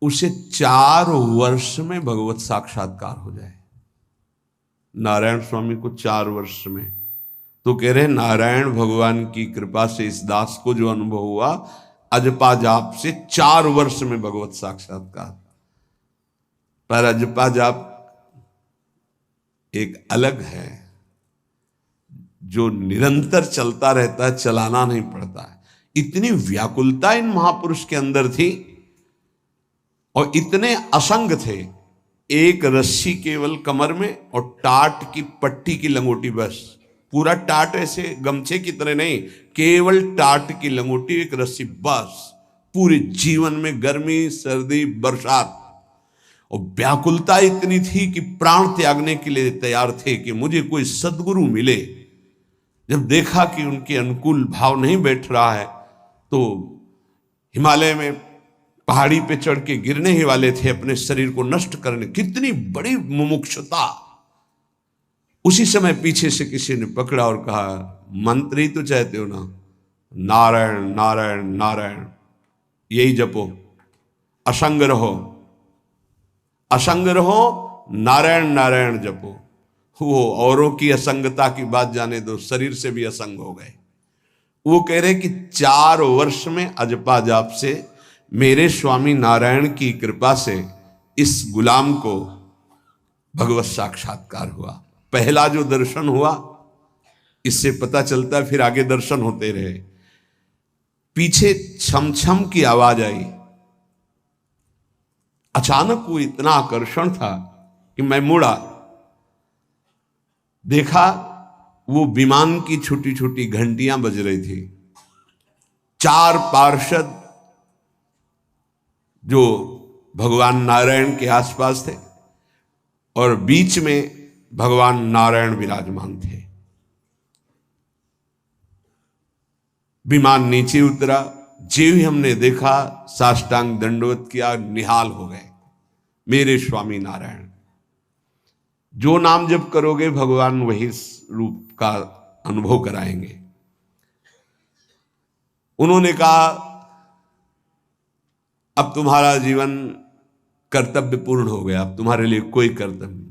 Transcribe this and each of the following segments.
उसे 4 वर्ष में भगवत साक्षात्कार हो जाए। नारायण स्वामी को 4 वर्ष में, तो कह रहे नारायण भगवान की कृपा से इस दास को जो अनुभव हुआ, अजपा जाप से 4 वर्ष में भगवत साक्षात्कार। पर अजपा जाप एक अलग है, जो निरंतर चलता रहता है, चलाना नहीं पड़ता है। इतनी व्याकुलता इन महापुरुष के अंदर थी और इतने असंग थे। एक रस्सी केवल कमर में और टाट की पट्टी की लंगोटी, बस। पूरा टाट ऐसे गमछे की तरह नहीं, केवल टाट की लंगोटी, एक रस्सी, बस। पूरे जीवन में गर्मी, सर्दी, बरसात, और व्याकुलता इतनी थी कि प्राण त्यागने के लिए तैयार थे कि मुझे कोई सद्गुरु मिले। जब देखा कि उनके अनुकूल भाव नहीं बैठ रहा है, तो हिमालय में पहाड़ी पे चढ़ के गिरने ही वाले थे अपने शरीर को नष्ट करने। कितनी बड़ी मुमुक्षुता। उसी समय पीछे से किसी ने पकड़ा और कहा, मंत्र ही तो चाहते हो ना, नारायण नारायण नारायण, यही जपो, असंग रहो, असंग रहो, नारायण नारायण जपो। वो औरों की असंगता की बात जाने दो, शरीर से भी असंग हो गए। वो कह रहे कि 4 वर्ष में अजपा जाप से मेरे स्वामी नारायण की कृपा से इस गुलाम को भगवत साक्षात्कार हुआ। पहला जो दर्शन हुआ, इससे पता चलता फिर आगे दर्शन होते रहे। पीछे छम छम की आवाज आई। अचानक वो इतना आकर्षण था कि मैं मुड़ा, देखा वो विमान की छोटी छोटी घंटियां बज रही थी। 4 पार्षद जो भगवान नारायण के आसपास थे और बीच में भगवान नारायण विराजमान थे। विमान नीचे उतरा, जो ही हमने देखा साष्टांग दंडवत किया, निहाल हो गए। मेरे स्वामी नारायण, जो नाम जप करोगे भगवान वही रूप का अनुभव कराएंगे। उन्होंने कहा, अब तुम्हारा जीवन कर्तव्य पूर्ण हो गया, अब तुम्हारे लिए कोई कर्तव्य नहीं।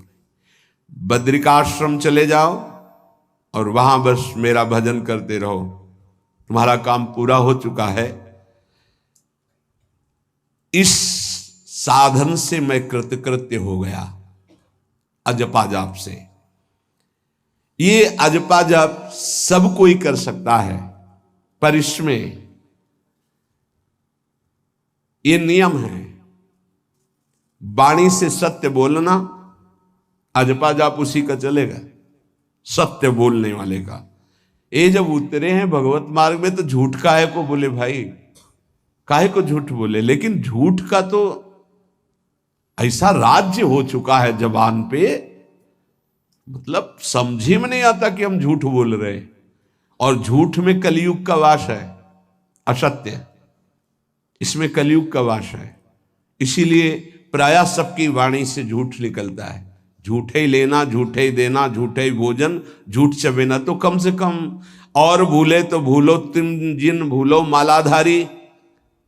बद्रिकाश्रम चले जाओ और वहां बस मेरा भजन करते रहो, तुम्हारा काम पूरा हो चुका है। इस साधन से मैं कृतकृत्य हो गया, अजपा जाप से। ये अजपा जाप सब कोई कर सकता है, पर इसमें ये नियम है, वाणी से सत्य बोलना। अजपा जाप उसी का चलेगा, सत्य बोलने वाले का। ये जब उतरे हैं भगवत मार्ग में, तो झूठ काहे को बोले भाई, काहे को झूठ बोले। लेकिन झूठ का तो ऐसा राज्य हो चुका है जबान पे, मतलब समझे में नहीं आता कि हम झूठ बोल रहे। और झूठ में कलयुग का वास है, असत्य, इसमें कलयुग का वास है। इसीलिए प्रायः सबकी वाणी से झूठ निकलता है। झूठे ही लेना, झूठे ही देना, झूठे ही भोजन, झूठ चबेना। तो कम से कम और भूले तो भूलो तुम जिन भूलो मालाधारी।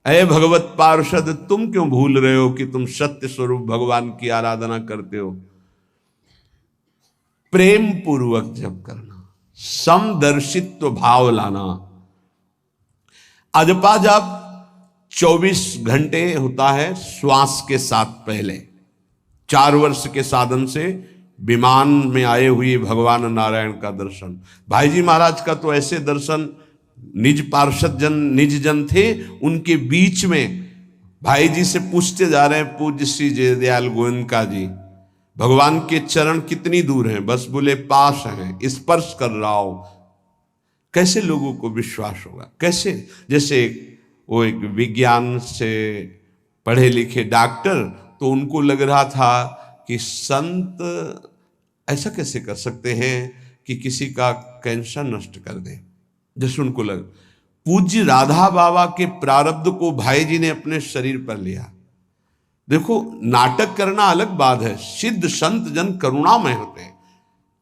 अरे भगवत पार्षद, तुम क्यों भूल रहे हो कि तुम सत्य स्वरूप भगवान की आराधना करते हो। प्रेम पूर्वक जप करना, समदर्शित्व भाव लाना। अजपा जाप 24 घंटे होता है श्वास के साथ पहले। 4 वर्ष के साधन से विमान में आए हुए भगवान नारायण का दर्शन। भाई जी महाराज का तो ऐसे दर्शन, निज पार्षद जन, निज जन थे, उनके बीच में भाई जी से पूछते जा रहे हैं, पूज्य श्री जयदयाल गोयनका जी, भगवान के चरण कितनी दूर हैं? बस बोले पास हैं, स्पर्श कर रहा हो। कैसे लोगों को विश्वास होगा? कैसे? जैसे वो एक विज्ञान से पढ़े लिखे डॉक्टर, तो उनको लग रहा था कि संत ऐसा कैसे कर सकते हैं कि किसी का कैंसर नष्ट कर दें। जैसे उनको लग, पूज्य राधा बाबा के प्रारब्ध को भाई जी ने अपने शरीर पर लिया। देखो, नाटक करना अलग बात है, सिद्ध संत जन करुणामय होते हैं।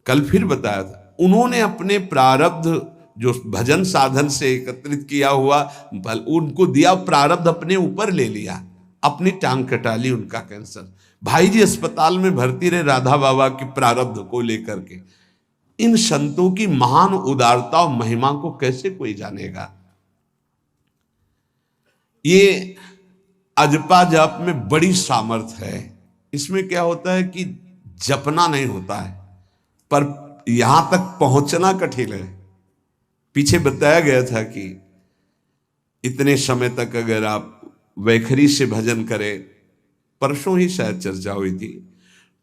कल फिर बताया था, उन्होंने अपने प्रारब्ध जो भजन साधन से एकत्रित किया हुआ, उनको दिया, प्रारब्ध अपने ऊपर ले लिया। अपनी टांग कटा ली, उनका कैंसर। भाई जी अस्पताल में भर्ती रहे राधा बाबा के प्रारब्ध को लेकर के। इन संतों की महान उदारता और महिमा को कैसे कोई जानेगा। ये अजपा जाप में बड़ी सामर्थ्य है। इसमें क्या होता है कि जपना नहीं होता है, पर यहां तक पहुंचना कठिन है। पीछे बताया गया था कि इतने समय तक अगर आप वैखरी से भजन करें, परसों ही शायद चर्चा हुई थी,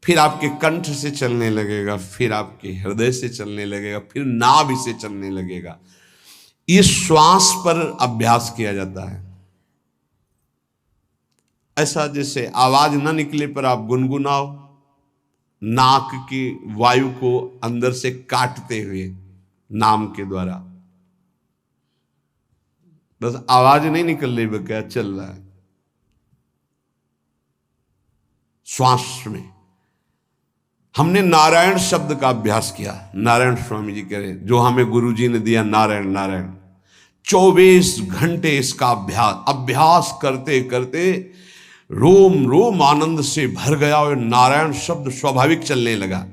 फिर आपके कंठ से चलने लगेगा, फिर आपके हृदय से चलने लगेगा, फिर नाभि से चलने लगेगा। ये श्वास पर अभ्यास किया जाता है। ऐसा जैसे आवाज ना निकले पर आप गुनगुनाओ, नाक की वायु को अंदर से काटते हुए नाम के द्वारा, बस आवाज नहीं निकल रही, क्या चल रहा है श्वास में। हमने नारायण शब्द का अभ्यास किया। नारायण स्वामी जी कह रहे, जो हमें गुरुजी ने दिया नारायण नारायण। 24 घंटे इसका अभ्यास करते करते रोम रोम आनंद से भर गया और नारायण शब्द स्वाभाविक चलने लगा।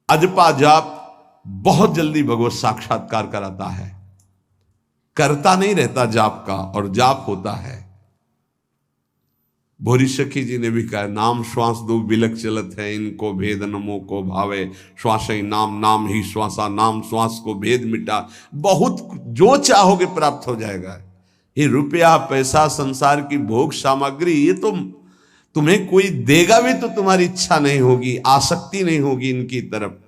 अजपा जाप बहुत जल्दी भगवत साक्षात्कार कराता है। करता नहीं रहता जाप का, और जाप होता है। भोरी सखी जी ने भी कहा, नाम श्वास दो बिलक चलत है, इनको भेद नमो को भावे, श्वास ही नाम नाम ही श्वासा, नाम श्वास को भेद मिटा। बहुत जो चाहोगे प्राप्त हो जाएगा। ये रुपया पैसा संसार की भोग सामग्री, ये तो तुम्हें कोई देगा भी तो तुम्हारी इच्छा नहीं होगी, आसक्ति नहीं होगी इनकी तरफ।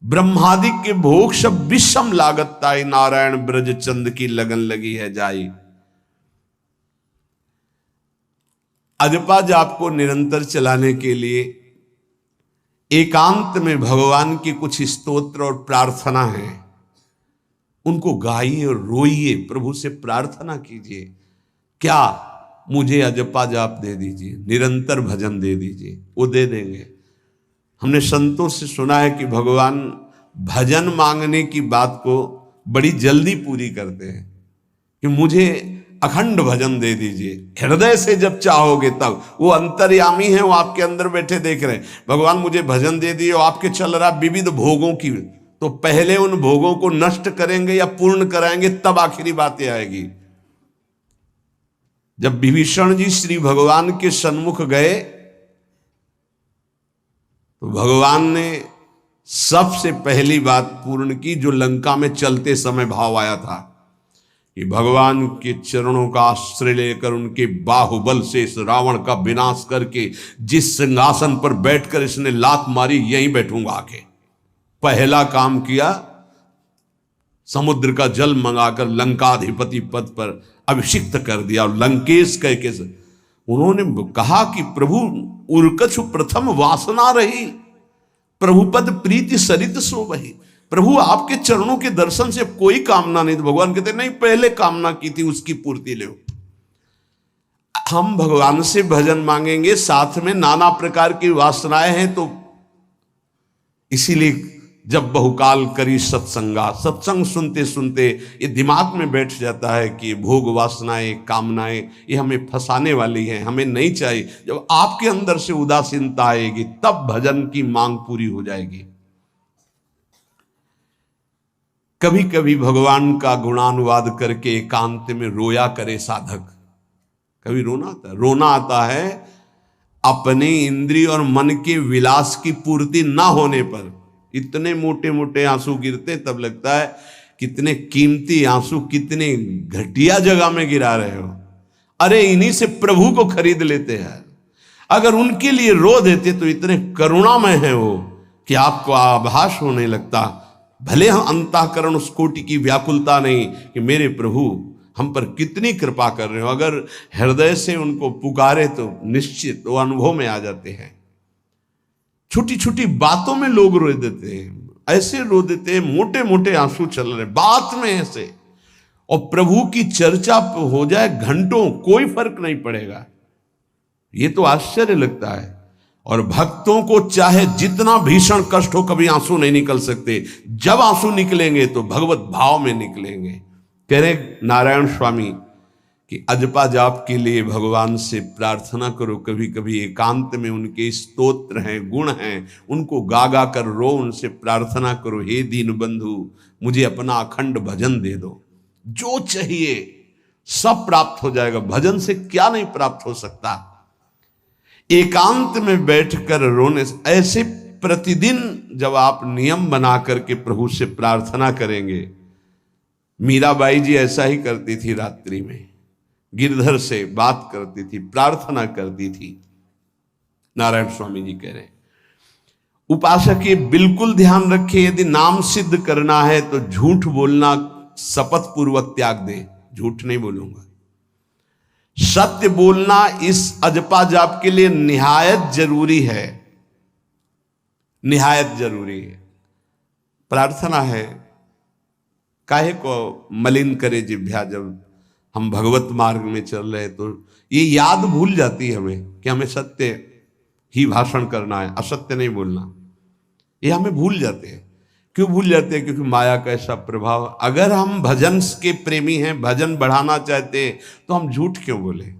ब्रह्मादि के भोग सब विषम लागत ताई, नारायण ब्रज चंद की लगन लगी है जाई। अजपा जाप को निरंतर चलाने के लिए एकांत में भगवान की कुछ स्तोत्र और प्रार्थना है, उनको गाइए और रोइए, प्रभु से प्रार्थना कीजिए। क्या मुझे अजपा जाप दे दीजिए, निरंतर भजन दे दीजिए, वो दे देंगे। हमने संतों से सुना है कि भगवान भजन मांगने की बात को बड़ी जल्दी पूरी करते हैं, कि मुझे अखंड भजन दे दीजिए, हृदय से जब चाहोगे तब। वो अंतर्यामी है, वो आपके अंदर बैठे देख रहे हैं। भगवान मुझे भजन दे दिए, और आपके चल रहा विविध भोगों की, तो पहले उन भोगों को नष्ट करेंगे या पूर्ण कराएंगे, तब आखिरी बातें आएगी। जब विभीषण जी श्री भगवान के सन्मुख गए तो भगवान ने सबसे पहली बात पूर्ण की, जो लंका में चलते समय भाव आया था कि भगवान के चरणों का आश्रय लेकर उनके बाहुबल से इस रावण का विनाश करके जिस सिंहासन पर बैठकर इसने लात मारी, यहीं बैठूंगा आके। पहला काम किया, समुद्र का जल मंगाकर लंकाधिपति पद पर अभिषिक्त कर दिया। और लंकेश कह के उन्होंने कहा कि प्रभु उर्कछु प्रथम वासना रही, प्रभुपद प्रीति सरित सो वही। प्रभु आपके चरणों के दर्शन से कोई कामना नहीं। तो भगवान कहते नहीं, पहले कामना की थी उसकी पूर्ति ले। हम भगवान से भजन मांगेंगे, साथ में नाना प्रकार की वासनाएं हैं, तो इसीलिए जब बहुकाल करी सत्संगा, सत्संग सुनते सुनते ये दिमाग में बैठ जाता है कि भोग वासनाएं कामनाएं ये हमें फंसाने वाली हैं, हमें नहीं चाहिए। जब आपके अंदर से उदासीनता आएगी तब भजन की मांग पूरी हो जाएगी। कभी कभी भगवान का गुणानुवाद करके एकांत में रोया करे साधक। कभी रोना आता है अपने इंद्रिय और मन के विलास की पूर्ति ना होने पर। इतने मोटे मोटे आंसू गिरते, तब लगता है कितने कीमती आंसू कितने घटिया जगह में गिरा रहे हो। अरे इन्हीं से प्रभु को खरीद लेते हैं। अगर उनके लिए रो देते तो इतने करुणामय हैं वो कि आपको आभास होने लगता। भले हम अंतःकरण उस कोटि की व्याकुलता नहीं कि मेरे प्रभु हम पर कितनी कृपा कर रहे हो, अगर हृदय से उनको पुकारे तो निश्चित वो अनुभव में आ जाते हैं। छोटी छोटी बातों में लोग रो देते हैं, ऐसे रो देते हैं, मोटे मोटे आंसू चल रहे बात में ऐसे। और प्रभु की चर्चा हो जाए घंटों, कोई फर्क नहीं पड़ेगा। ये तो आश्चर्य लगता है। और भक्तों को चाहे जितना भीषण कष्ट हो, कभी आंसू नहीं निकल सकते। जब आंसू निकलेंगे तो भगवत भाव में निकलेंगे। कह रहे नारायण स्वामी कि अजपा जाप के लिए भगवान से प्रार्थना करो। कभी कभी एकांत में उनके स्तोत्र हैं, गुण हैं, उनको गा गा कर रो, उनसे प्रार्थना करो, हे दीन बंधु मुझे अपना अखंड भजन दे दो। जो चाहिए सब प्राप्त हो जाएगा। भजन से क्या नहीं प्राप्त हो सकता। एकांत में बैठकर रोने से, ऐसे प्रतिदिन जब आप नियम बना करके प्रभु से प्रार्थना करेंगे। मीराबाई जी ऐसा ही करती थी, रात्रि में गिरधर से बात करती थी, प्रार्थना करती थी। नारायण स्वामी जी कह रहे हैं, उपासक ये बिल्कुल ध्यान रखे, यदि नाम सिद्ध करना है तो झूठ बोलना शपथ पूर्वक त्याग दे। झूठ नहीं बोलूंगा, सत्य बोलना इस अजपा जाप के लिए निहायत जरूरी है, निहायत जरूरी है। प्रार्थना है, काहे को मलिन करे जिह्वा। जब हम भगवत मार्ग में चल रहे तो ये याद भूल जाती है हमें कि हमें सत्य ही भाषण करना है, असत्य नहीं बोलना। ये हमें भूल जाते हैं। क्यों भूल जाते हैं? क्योंकि माया का ऐसा प्रभाव। अगर हम भजन के प्रेमी हैं, भजन बढ़ाना चाहते हैं, तो हम झूठ क्यों बोले?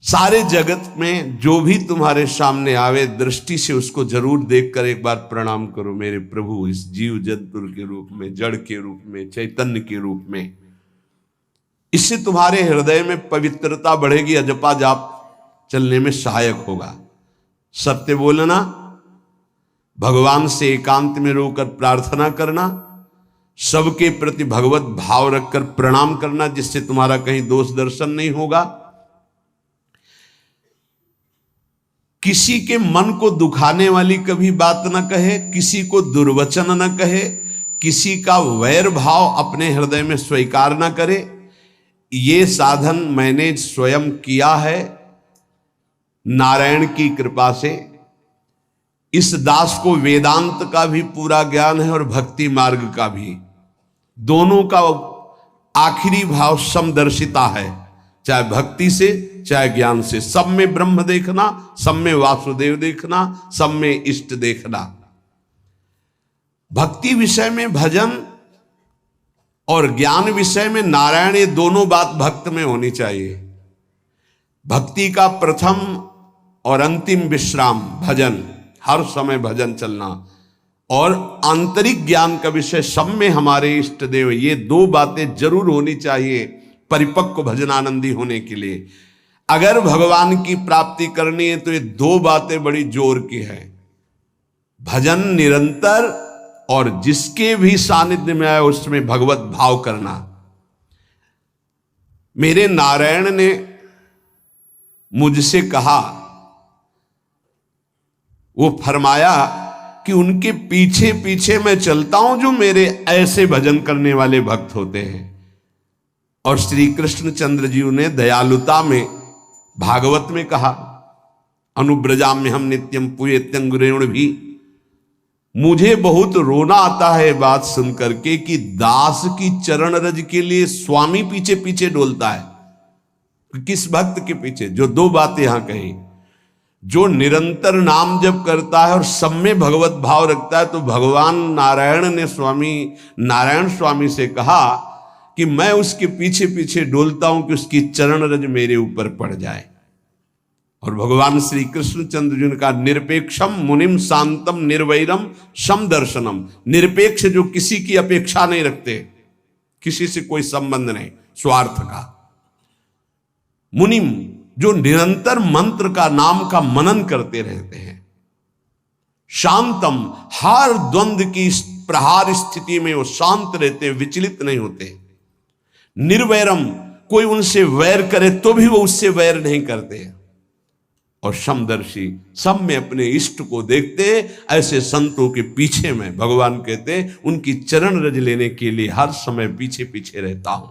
सारे जगत में जो भी तुम्हारे सामने आवे, दृष्टि से उसको जरूर देखकर एक बार प्रणाम करो। मेरे प्रभु इस जीव जंतु के रूप में, जड़ के रूप में, चैतन्य के रूप में। इससे तुम्हारे हृदय में पवित्रता बढ़ेगी, अजपा जाप चलने में सहायक होगा। सत्य बोलना, भगवान से एकांत में रोकर प्रार्थना करना, सबके प्रति भगवत भाव रखकर प्रणाम करना, जिससे तुम्हारा कहीं दोष दर्शन नहीं होगा। किसी के मन को दुखाने वाली कभी बात न कहे, किसी को दुर्वचन न कहे, किसी का वैर भाव अपने हृदय में स्वीकार न करे। ये साधन मैंने स्वयं किया है नारायण की कृपा से। इस दास को वेदांत का भी पूरा ज्ञान है और भक्ति मार्ग का भी। दोनों का आखिरी भाव समदर्शिता है, चाहे भक्ति से चाहे ज्ञान से। सब में ब्रह्म देखना, सब में वासुदेव देखना, सब में इष्ट देखना। भक्ति विषय में भजन और ज्ञान विषय में नारायण, ये दोनों बात भक्त में होनी चाहिए। भक्ति का प्रथम और अंतिम विश्राम भजन, हर समय भजन चलना। और आंतरिक ज्ञान का विषय सब में हमारे इष्ट देव। ये दो बातें जरूर होनी चाहिए परिपक्व भजनानंदी होने के लिए। अगर भगवान की प्राप्ति करनी है तो ये दो बातें बड़ी जोर की है। भजन निरंतर, और जिसके भी सानिध्य में आए उसमें भगवत भाव करना। मेरे नारायण ने मुझसे कहा, वो फरमाया कि उनके पीछे पीछे मैं चलता हूं जो मेरे ऐसे भजन करने वाले भक्त होते हैं। और श्री कृष्णचंद्र जी ने दयालुता में भागवत में कहा, अनुब्रजाम में हम नित्यम पुयत्यंगुरेण भी। मुझे बहुत रोना आता है बात सुनकर के कि दास की चरण रज के लिए स्वामी पीछे पीछे डोलता है। किस भक्त के पीछे? जो दो बातें यहां कही, जो निरंतर नाम जप करता है और सब में भगवत भाव रखता है। तो भगवान नारायण ने नारायण स्वामी से कहा कि मैं उसके पीछे पीछे डोलता हूं कि उसकी चरण रज मेरे ऊपर पड़ जाए। और भगवान श्री कृष्णचंद्र जी ने कहा, निरपेक्षम मुनिम शांतम निर्वैरम समदर्शनम। निरपेक्ष जो किसी की अपेक्षा नहीं रखते, किसी से कोई संबंध नहीं, स्वार्थ का। मुनिम जो निरंतर मंत्र का, नाम का मनन करते रहते हैं। शांतम हर द्वंद्व की प्रहार स्थिति में वो शांत रहते, विचलित नहीं होते। निर्वैरम कोई उनसे वैर करे तो भी वो उससे वैर नहीं करते। और समदर्शी सब में अपने इष्ट को देखते। ऐसे संतों के पीछे में भगवान कहते उनकी चरण रज लेने के लिए हर समय पीछे पीछे रहता हूं।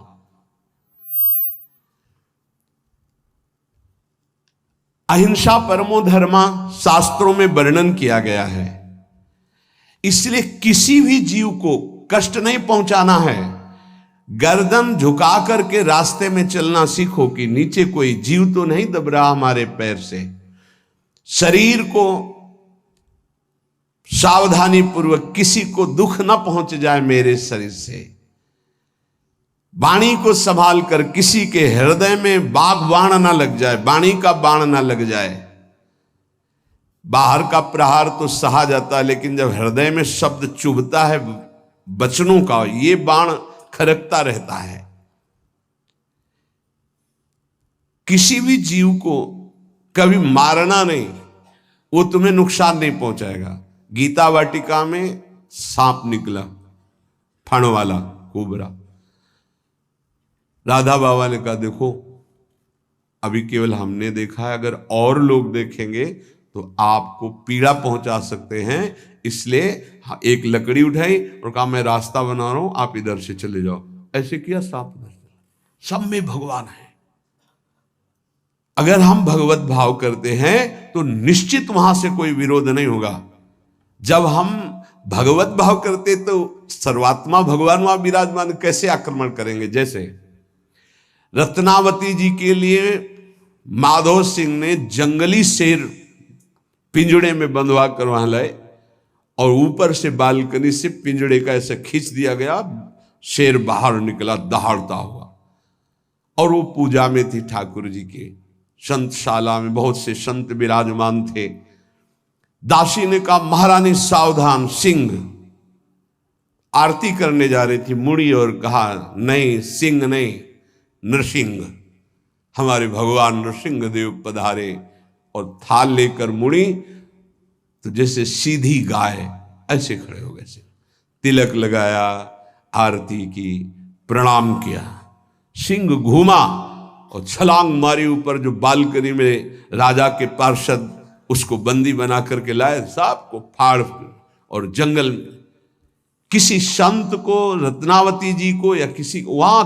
अहिंसा परमो धर्मा शास्त्रों में वर्णन किया गया है। इसलिए किसी भी जीव को कष्ट नहीं पहुंचाना है। गर्दन झुका करके रास्ते में चलना सीखो कि नीचे कोई जीव तो नहीं दब रहा हमारे पैर से। शरीर को सावधानी पूर्वक, किसी को दुख न पहुंच जाए मेरे शरीर से। वाणी को संभाल कर, किसी के हृदय में बाग बाण ना लग जाए, वाणी का बाण ना लग जाए। बाहर का प्रहार तो सहा जाता है, लेकिन जब हृदय में शब्द चुभता है वचनों का, ये बाण खरकता रहता है। किसी भी जीव को कभी मारना नहीं, वो तुम्हें नुकसान नहीं पहुंचाएगा। गीता वाटिका में सांप निकला, फण वाला कोबरा। राधा बाबा ने कहा देखो अभी केवल हमने देखा है, अगर और लोग देखेंगे तो आपको पीड़ा पहुंचा सकते हैं, इसलिए एक लकड़ी उठाई और कहा मैं रास्ता बना रहा हूं, आप इधर से चले जाओ। ऐसे किया, सांप उधर चला। सब में भगवान है। अगर हम भगवत भाव करते हैं तो निश्चित वहां से कोई विरोध नहीं होगा। जब हम भगवत भाव करते तो सर्वात्मा भगवान वहां विराजमान, कैसे आक्रमण करेंगे। जैसे रत्नावती जी के लिए माधव सिंह ने जंगली शेर पिंजड़े में बंधवा कर वहां लाए और ऊपर से बालकनी से पिंजड़े का ऐसे खींच दिया गया, शेर बाहर निकला दहाड़ता हुआ। और वो पूजा में थी ठाकुर जी के, संतशाला में बहुत से संत विराजमान थे। दासी ने कहा महारानी सावधान, सिंह। आरती करने जा रही थी, मुड़ी और कहा नहीं सिंह नहीं, नृसिंह। हमारे भगवान नृसिंह देव पधारे। और थाल लेकर मुड़ी तो जैसे सीधी गाय ऐसे खड़े हो गए। तिलक लगाया, आरती की, प्रणाम किया। सिंह घूमा और छलांग मारी ऊपर, जो बालकनी में राजा के पार्षद उसको बंदी बना करके लाए, सांप को फाड़ और जंगल में। किसी संत को, रत्नावती जी को या किसी को वहां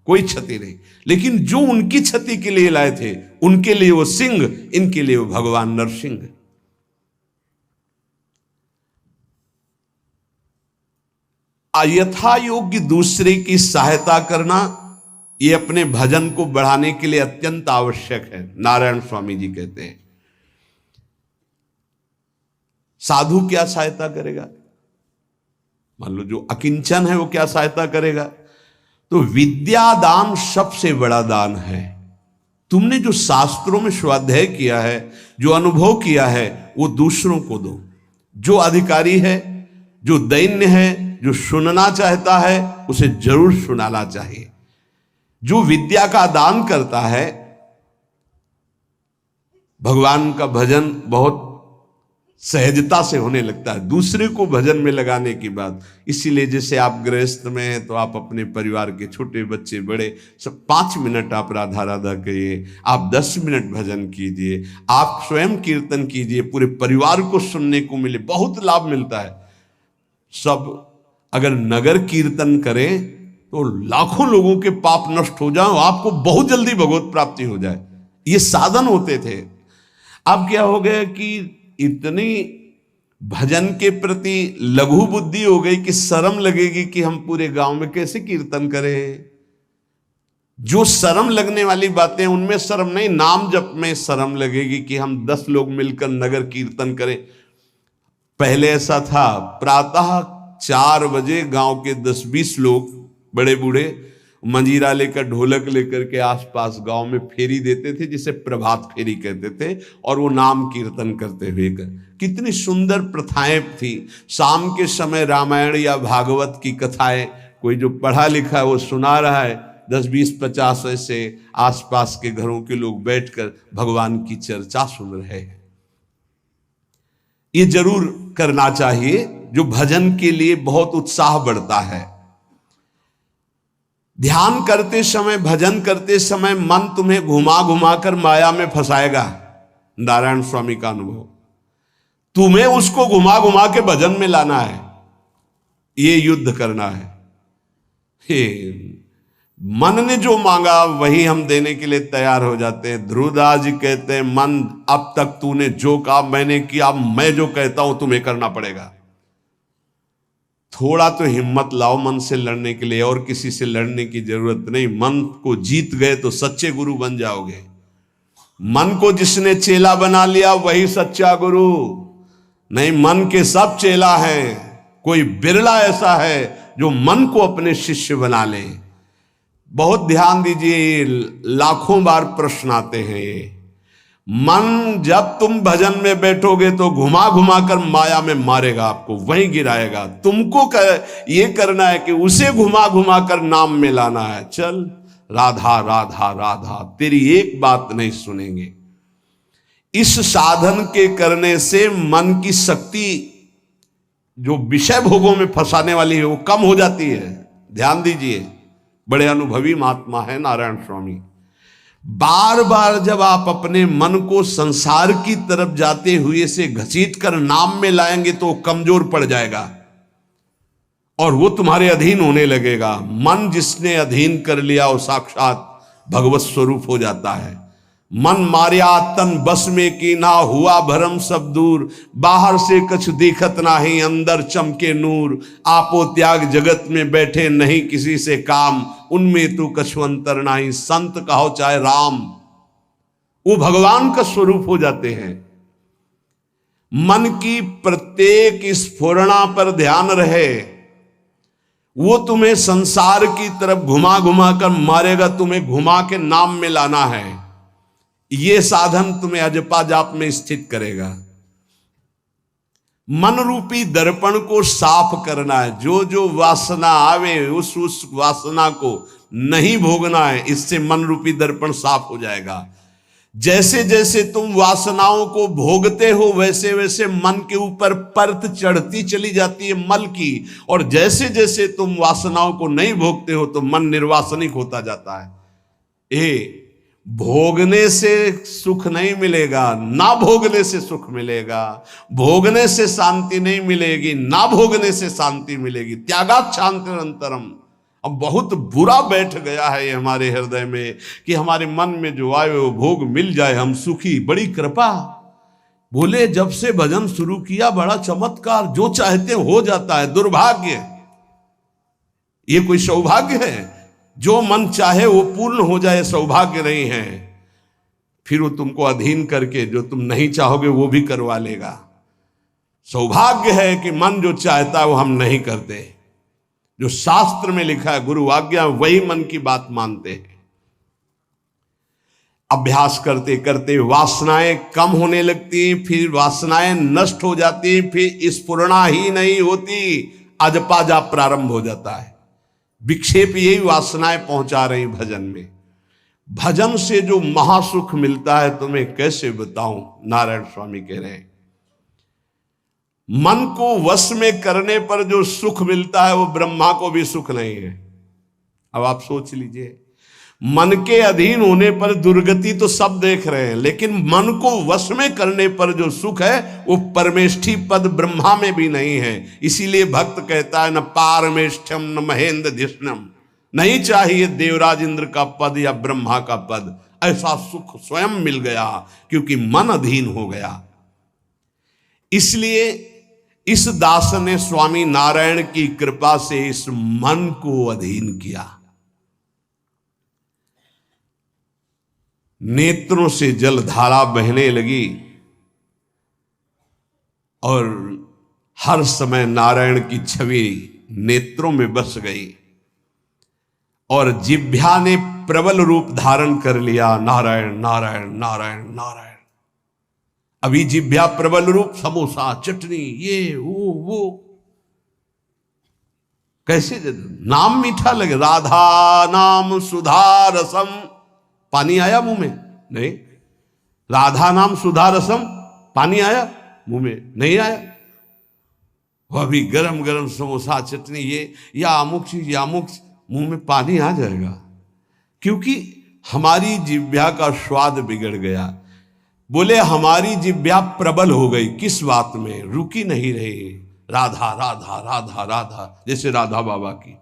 कोई क्षति नहीं, लेकिन जो उनकी क्षति के लिए लाए थे उनके लिए वो सिंह, इनके लिए वो भगवान नरसिंह। यथा योग्य दूसरे की सहायता करना, ये अपने भजन को बढ़ाने के लिए अत्यंत आवश्यक है। नारायण स्वामी जी कहते हैं साधु क्या सहायता करेगा। मान लो जो अकिंचन है वो क्या सहायता करेगा। तो विद्या दान सबसे बड़ा दान है। तुमने जो शास्त्रों में स्वाध्याय किया है, जो अनुभव किया है, वो दूसरों को दो। जो अधिकारी है, जो दैन्य है, जो सुनना चाहता है, उसे जरूर सुनाना चाहिए। जो विद्या का दान करता है, भगवान का भजन बहुत सहजता से होने लगता है, दूसरे को भजन में लगाने की बात। इसीलिए जैसे आप गृहस्थ में हैं तो आप अपने परिवार के छोटे बच्चे बड़े सब 5 मिनट आप राधा राधा कहिए, आप 10 मिनट भजन कीजिए, आप स्वयं कीर्तन कीजिए, पूरे परिवार को सुनने को मिले, बहुत लाभ मिलता है। सब अगर नगर कीर्तन करें तो लाखों लोगों के पाप नष्ट हो जाए, आपको बहुत जल्दी भगवत प्राप्ति हो जाए। ये साधन होते थे। अब क्या हो गया कि इतनी भजन के प्रति लघु बुद्धि हो गई कि शर्म लगेगी कि हम पूरे गांव में कैसे कीर्तन करें। जो शर्म लगने वाली बातें उनमें शर्म नहीं, नाम जप में शर्म लगेगी कि हम 10 लोग मिलकर नगर कीर्तन करें। पहले ऐसा था, प्रातः 4 बजे गांव के 10-20 लोग बड़े बूढ़े मंजीरा लेकर, ढोलक लेकर के आसपास गांव में फेरी देते थे, जिसे प्रभात फेरी कहते थे, और वो नाम कीर्तन करते हुए कितनी सुंदर प्रथाएं थी। शाम के समय रामायण या भागवत की कथाएं, कोई जो पढ़ा लिखा है वो सुना रहा है, 10, 20, 50 ऐसे आसपास के घरों के लोग बैठकर भगवान की चर्चा सुन रहे हैं। ये जरूर करना चाहिए, जो भजन के लिए बहुत उत्साह बढ़ता है। ध्यान करते समय, भजन करते समय मन तुम्हें घुमा घुमा कर माया में फंसाएगा। नारायण स्वामी का अनुभव, तुम्हें उसको घुमा घुमा के भजन में लाना है, ये युद्ध करना है। मन ने जो मांगा वही हम देने के लिए तैयार हो जाते हैं। ध्रुवदास जी कहते हैं, मन अब तक तूने जो कहा मैंने किया, मैं जो कहता हूं तुम्हें करना पड़ेगा। थोड़ा तो हिम्मत लाओ मन से लड़ने के लिए, और किसी से लड़ने की जरूरत नहीं। मन को जीत गए तो सच्चे गुरु बन जाओगे। मन को जिसने चेला बना लिया वही सच्चा गुरु नहीं। मन के सब चेला हैं, कोई बिरला ऐसा है जो मन को अपने शिष्य बना ले। बहुत ध्यान दीजिए, लाखों बार प्रश्न आते हैं ये। मन जब तुम भजन में बैठोगे तो घुमा घुमा कर माया में मारेगा, आपको वहीं गिराएगा। तुमको ये करना है कि उसे घुमा घुमा कर नाम में लाना है। चल राधा राधा राधा, तेरी एक बात नहीं सुनेंगे। इस साधन के करने से मन की शक्ति जो विषय भोगों में फंसाने वाली है वो कम हो जाती है। ध्यान दीजिए, बड़े अनुभवी महात्मा है नारायण स्वामी। बार बार जब आप अपने मन को संसार की तरफ जाते हुए से घसीट कर नाम में लाएंगे तो कमजोर पड़ जाएगा और वो तुम्हारे अधीन होने लगेगा। मन जिसने अधीन कर लिया वो साक्षात भगवत स्वरूप हो जाता है। मन मारिया तन बस में की ना, हुआ भरम सब दूर। बाहर से कछु दिखत नाही, अंदर चमके नूर। आपो त्याग जगत में बैठे नहीं किसी से काम, उनमें तू कछु अंतर नाही। संत कहो चाहे राम, वो भगवान का स्वरूप हो जाते हैं। मन की प्रत्येक स्फुरणा पर ध्यान रहे, वो तुम्हें संसार की तरफ घुमा घुमा कर मारेगा, तुम्हें घुमा के नाम में लाना है। ये साधन तुम्हें अजपा जाप में स्थित करेगा। मन रूपी दर्पण को साफ करना है। जो जो वासना आवे उस वासना को नहीं भोगना है, इससे मन रूपी दर्पण साफ हो जाएगा। जैसे जैसे तुम वासनाओं को भोगते हो वैसे वैसे मन के ऊपर परत चढ़ती चली जाती है मल की, और जैसे जैसे तुम वासनाओं को नहीं भोगते हो तो मन निर्वासनिक होता जाता है। भोगने से सुख नहीं मिलेगा, ना भोगने से सुख मिलेगा। भोगने से शांति नहीं मिलेगी, ना भोगने से शांति मिलेगी। त्यागात शांतिरंतरम। अब बहुत बुरा बैठ गया है ये हमारे हृदय में कि हमारे मन में जो आए वो भोग मिल जाए, हम सुखी। बड़ी कृपा। बोले जब से भजन शुरू किया बड़ा चमत्कार, जो चाहते हो जाता है। दुर्भाग्य, ये कोई सौभाग्य है? जो मन चाहे वो पूर्ण हो जाए सौभाग्य नहीं है। फिर वो तुमको अधीन करके जो तुम नहीं चाहोगे वो भी करवा लेगा। सौभाग्य है कि मन जो चाहता है वो हम नहीं करते। जो शास्त्र में लिखा है गुरु आज्ञा, वही मन की बात मानते हैं। अभ्यास करते करते वासनाएं कम होने लगती, फिर वासनाएं नष्ट हो जाती, फिर स्फुरणा ही नहीं होती, अजपा जाप प्रारंभ हो जाता है। विक्षेप यही वासनाएं पहुंचा रही भजन में। भजन से जो महासुख मिलता है तुम्हें कैसे बताऊं, नारायण स्वामी कह रहे हैं। मन को वश में करने पर जो सुख मिलता है वो ब्रह्मा को भी सुख नहीं है। अब आप सोच लीजिए, मन के अधीन होने पर दुर्गति तो सब देख रहे हैं, लेकिन मन को वश में करने पर जो सुख है वो परमेष्ठी पद ब्रह्मा में भी नहीं है। इसीलिए भक्त कहता है न पारमेष्ठ्यम न महेंद्र धिष्णम, नहीं चाहिए देवराज इंद्र का पद या ब्रह्मा का पद। ऐसा सुख स्वयं मिल गया क्योंकि मन अधीन हो गया। इसलिए इस दास ने स्वामी नारायण की कृपा से इस मन को अधीन किया। नेत्रों से जलधारा बहने लगी और हर समय नारायण की छवि नेत्रों में बस गई और जिह्वा ने प्रबल रूप धारण कर लिया। नारायण नारायण नारायण नारायण। अभी जिह्वा प्रबल रूप, समोसा चटनी ये वो कैसे नाम मीठा लगे। राधा नाम सुधा रसम, पानी आया मुंह में? नहीं। राधा नाम सुधा रसम, पानी आया मुंह में? नहीं आया। वो अभी गरम गरम समोसा चटनी ये या अमुक चीज या अमुक, मुंह में पानी आ जाएगा क्योंकि हमारी जिह्वा का स्वाद बिगड़ गया। बोले हमारी जिह्वा प्रबल हो गई। किस बात में? रुकी नहीं रही। राधा राधा राधा राधा, जैसे राधा बाबा की